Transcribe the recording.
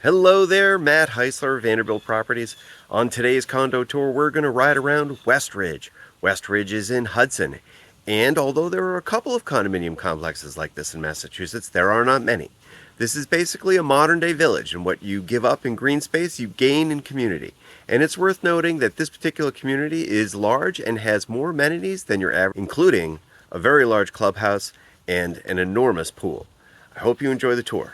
Hello there, Matt Heisler, Vanderbilt Properties. On today's condo tour, we're going to ride around Westridge. Westridge is in Hudson, and although there are a couple of condominium complexes like this in Massachusetts, there are not many. This is basically a modern-day village, and what you give up in green space, you gain in community. And it's worth noting that this particular community is large and has more amenities than your average, including a very large clubhouse and an enormous pool. I hope you enjoy the tour.